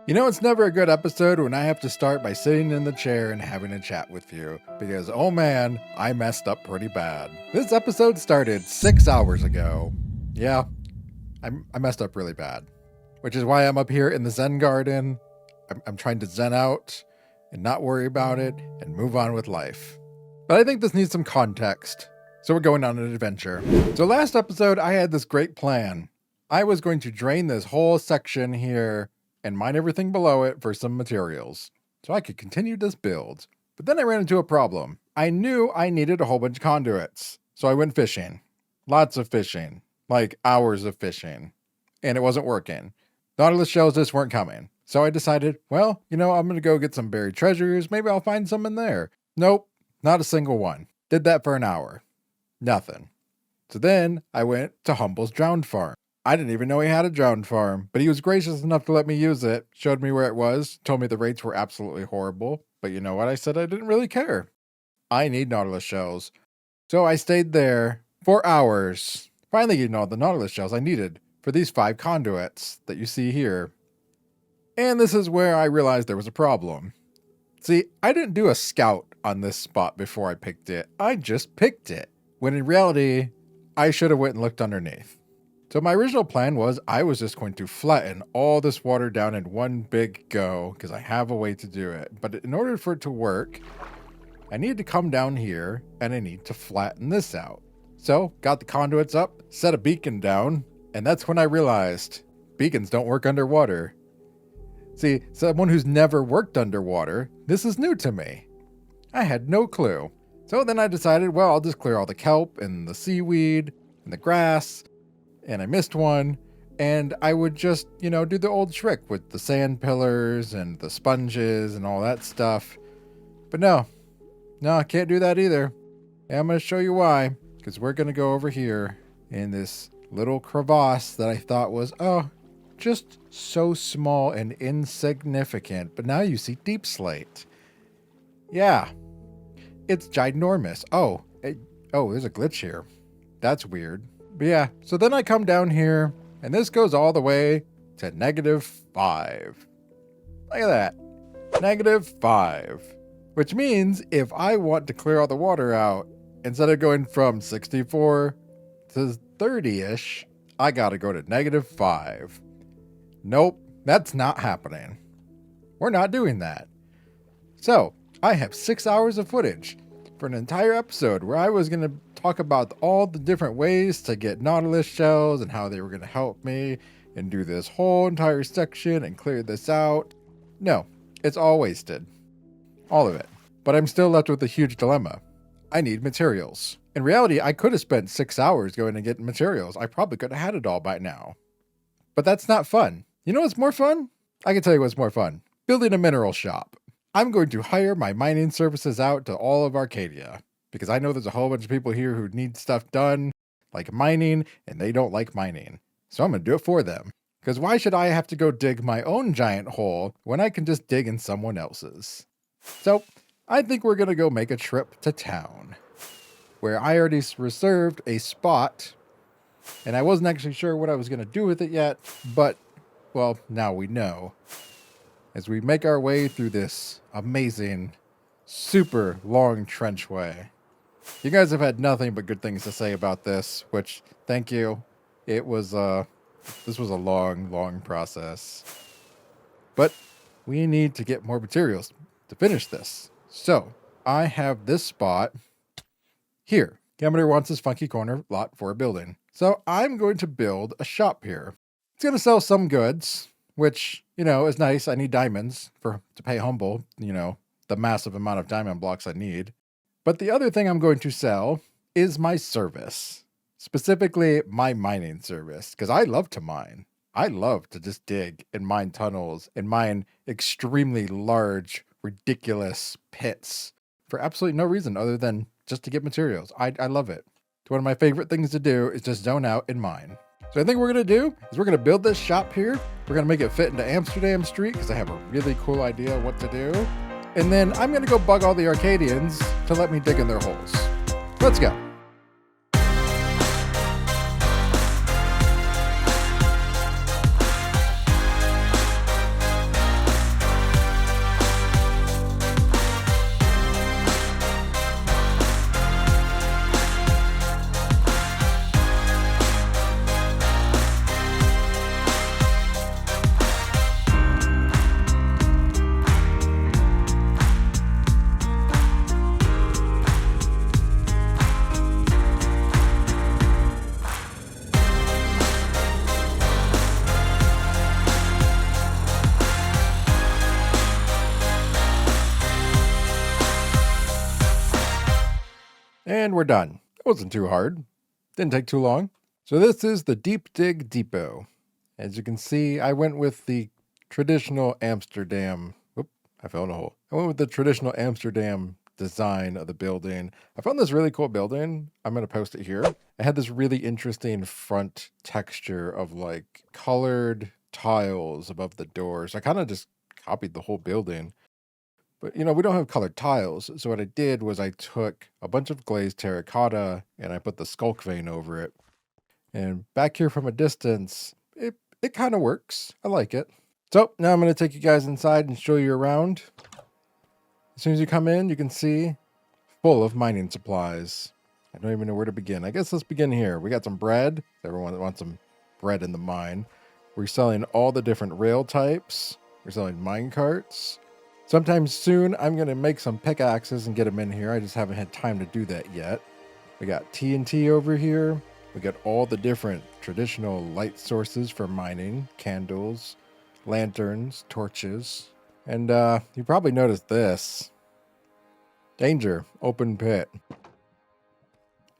You know, it's never a good episode when I have to start by sitting in the chair and having a chat with you, because oh man, I messed up pretty bad. This episode started 6 hours ago. Yeah, I messed up really bad, which is why I'm up here in the Zen garden. I'm trying to zen out and not worry about it and move on with life. But I think this needs some context, so we're going on an adventure. So last episode, I had this great plan. I was going to drain this whole section here and mine everything below it for some materials, so I could continue this build. But then I ran into a problem. I knew I needed a whole bunch of conduits, so I went fishing. Lots of fishing, like hours of fishing, and it wasn't working. Nautilus shells just weren't coming. So I decided, well, I'm going to go get some buried treasures. Maybe I'll find some in there. Nope, not a single one. Did that for an hour. Nothing. So then I went to Humble's Drowned Farm. I didn't even know he had a drowned farm, but he was gracious enough to let me use it, showed me where it was, told me the rates were absolutely horrible. But you know what? I said I didn't really care. I need Nautilus shells. So I stayed there for hours. Finally, the Nautilus shells I needed for these 5 conduits that you see here. And this is where I realized there was a problem. See, I didn't do a scout on this spot before I picked it. I just picked it, when in reality, I should have went and looked underneath. So my original plan was I was just going to flatten all this water down in one big go, because I have a way to do it. But in order for it to work, I need to come down here and I need to flatten this out. So got the conduits up, set a beacon down, and that's when I realized beacons don't work underwater. See, someone who's never worked underwater, this is new to me. I had no clue. So then I decided, well, I'll just clear all the kelp and the seaweed and the grass. And I missed one, and I would just, do the old trick with the sand pillars and the sponges and all that stuff. But no, I can't do that either. And I'm going to show you why, because we're going to go over here in this little crevasse that I thought was, just so small and insignificant. But now you see deep slate. Yeah, it's ginormous. There's a glitch here. That's weird. But yeah, so then I come down here, and this goes all the way to -5. Look at that. -5. Which means if I want to clear all the water out, instead of going from 64 to 30-ish, I gotta go to -5. Nope, that's not happening. We're not doing that. So, I have 6 hours of footage for an entire episode where I was going to talk about all the different ways to get Nautilus shells and how they were going to help me and do this whole entire section and clear this out. No, it's all wasted. All of it. But I'm still left with a huge dilemma. I need materials. In reality, I could have spent 6 hours going and getting materials. I probably could have had it all by now. But that's not fun. You know what's more fun? I can tell you what's more fun. Building a mineral shop. I'm going to hire my mining services out to all of Arcadia, because I know there's a whole bunch of people here who need stuff done, like mining, and they don't like mining. So I'm going to do it for them. Because why should I have to go dig my own giant hole when I can just dig in someone else's? So I think we're going to go make a trip to town, where I already reserved a spot, and I wasn't actually sure what I was going to do with it yet, but, well, now we know. As we make our way through this amazing, super long trenchway. You guys have had nothing but good things to say about this, which, thank you. It was, this was a long process. But we need to get more materials to finish this. So, I have this spot here. Kaimedar wants this funky corner lot for a building. So, I'm going to build a shop here. It's going to sell some goods, which, is nice. I need diamonds to pay Humble, the massive amount of diamond blocks I need. But the other thing I'm going to sell is my service, specifically my mining service, because I love to mine. I love to just dig and mine tunnels and mine extremely large, ridiculous pits for absolutely no reason other than just to get materials. I love it. It's one of my favorite things to do is just zone out and mine. So I think what we're going to do is we're going to build this shop here. We're going to make it fit into Amsterdam Street because I have a really cool idea of what to do. And then I'm going to go bug all the Arcadians to let me dig in their holes. Let's go. And we're done. It wasn't too hard. Didn't take too long. So this is the Deep Dig Depot. As you can see, I went with the traditional Amsterdam. Oop, I fell in a hole. I went with the traditional Amsterdam design of the building. I found this really cool building. I'm going to post it here. It had this really interesting front texture of like colored tiles above the doors. I kind of just copied the whole building. But, you know, we don't have colored tiles. So what I did was I took a bunch of glazed terracotta and I put the skulk vein over it. And back here from a distance, it kind of works. I like it. So now I'm going to take you guys inside and show you around. As soon as you come in, you can see full of mining supplies. I don't even know where to begin. I guess let's begin here. We got some bread. Everyone wants some bread in the mine. We're selling all the different rail types. We're selling mine carts. Sometime soon, I'm going to make some pickaxes and get them in here. I just haven't had time to do that yet. We got TNT over here. We got all the different traditional light sources for mining. Candles, lanterns, torches. And you probably noticed this. Danger, open pit.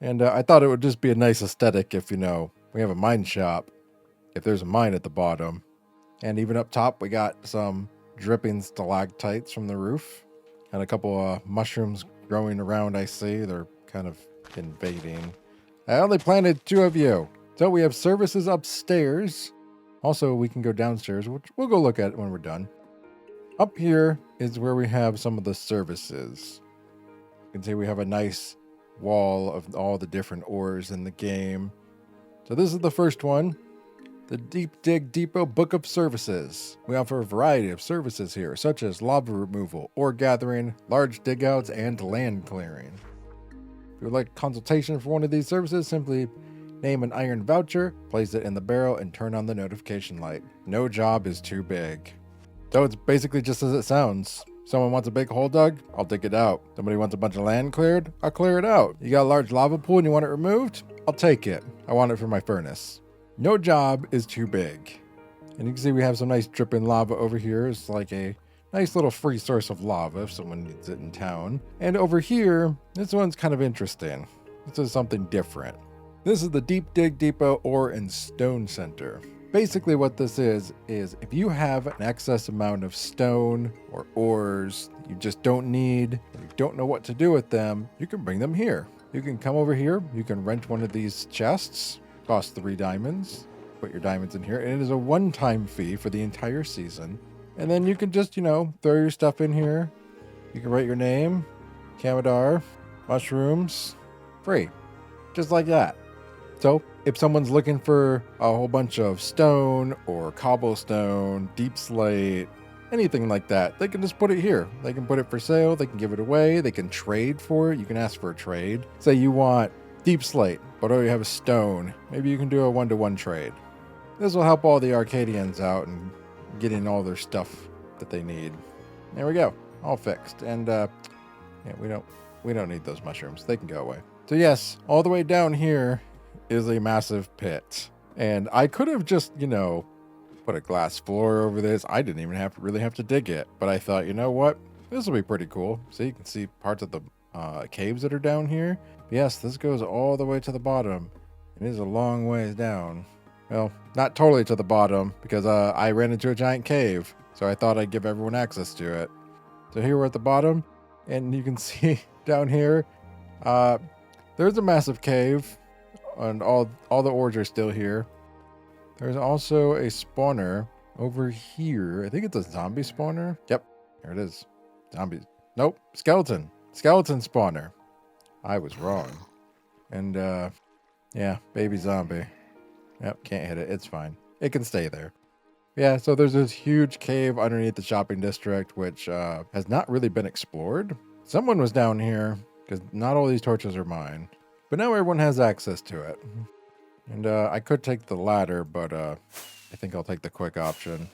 And I thought it would just be a nice aesthetic if, you know, we have a mine shop. If there's a mine at the bottom. And even up top, we got some dripping stalactites from the roof. And a couple mushrooms growing around, I see. They're kind of invading. I only planted 2 of you. So we have services upstairs. Also, we can go downstairs, which we'll go look at when we're done. Up here is where we have some of the services. You can see we have a nice wall of all the different ores in the game. So this is the first one. The Deep Dig Depot Book of Services. We offer a variety of services here, such as lava removal, ore gathering, large digouts, and land clearing. If you would like a consultation for one of these services, simply name an iron voucher, place it in the barrel, and turn on the notification light. No job is too big. So it's basically just as it sounds. Someone wants a big hole dug, I'll dig it out. Somebody wants a bunch of land cleared, I'll clear it out. You got a large lava pool and you want it removed? I'll take it. I want it for my furnace. No job is too big. And you can see we have some nice dripping lava over here. It's like a nice little free source of lava if someone needs it in town. And over here, this one's kind of interesting. This is something different. This is the Deep Dig Depot Ore and Stone Center. Basically what this is if you have an excess amount of stone or ores that you just don't need, or you don't know what to do with them, you can bring them here. You can come over here, you can rent one of these chests, cost 3 diamonds, put your diamonds in here, and it is a one-time fee for the entire season. And then you can just, you know, throw your stuff in here. You can write your name, Kaimedar, mushrooms, free, just like that. So if someone's looking for a whole bunch of stone or cobblestone, deep slate, anything like that, they can just put it here. They can put it for sale. They can give it away. They can trade for it. You can ask for a trade. Say you want deep slate, but all you have is stone. Maybe you can do a 1-to-1 trade. This will help all the Arcadians out and getting all their stuff that they need. There we go. All fixed. And yeah, we don't need those mushrooms. They can go away. So yes, all the way down here is a massive pit. And I could have just, you know, put a glass floor over this. I didn't even really have to dig it. But I thought, you know what? This will be pretty cool. So you can see parts of the caves that are down here. But yes, this goes all the way to the bottom. It is a long ways down. Well, not totally to the bottom because I ran into a giant cave. So I thought I'd give everyone access to it. So here we're at the bottom. And you can see down here, there's a massive cave. And all the ores are still here. There's also a spawner over here. I think it's a zombie spawner. Yep, there it is. Zombies. Nope, skeleton. Skeleton spawner. I was wrong. And yeah, baby zombie. Yep, can't hit it. It's fine. It can stay there. Yeah, so there's this huge cave underneath the shopping district, which has not really been explored. Someone was down here because not all these torches are mine. But now everyone has access to it. And I could take the ladder, but I think I'll take the quick option.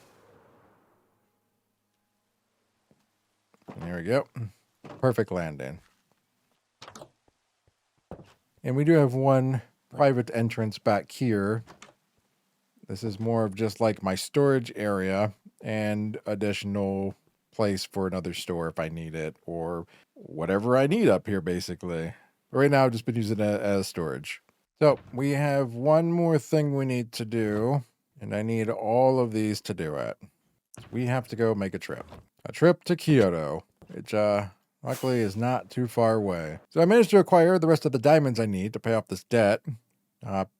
And there we go. Perfect landing. And we do have one private entrance back here. This is more of just like my storage area and additional place for another store if I need it, or whatever I need up here, basically. But right now, I've just been using it as storage. So we have one more thing we need to do, and I need all of these to do it. We have to go make a trip to Kyoto, which luckily is not too far away. So I managed to acquire the rest of the diamonds I need to pay off this debt,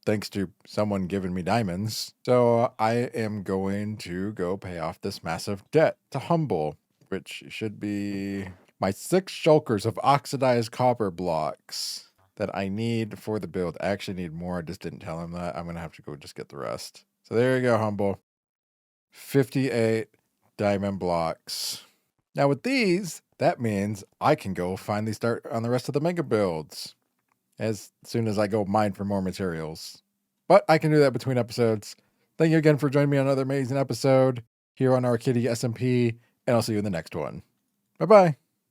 thanks to someone giving me diamonds. So I am going to go pay off this massive debt to Humble, which should be my 6 shulkers of oxidized copper blocks that I need for the build. I actually need more. I just didn't tell him that. I'm going to have to go just get the rest. So there you go, Humble. 58 diamond blocks. Now with these, that means I can go finally start on the rest of the mega builds as soon as I go mine for more materials. But I can do that between episodes. Thank you again for joining me on another amazing episode here on Arcadia SMP, and I'll see you in the next one. Bye-bye.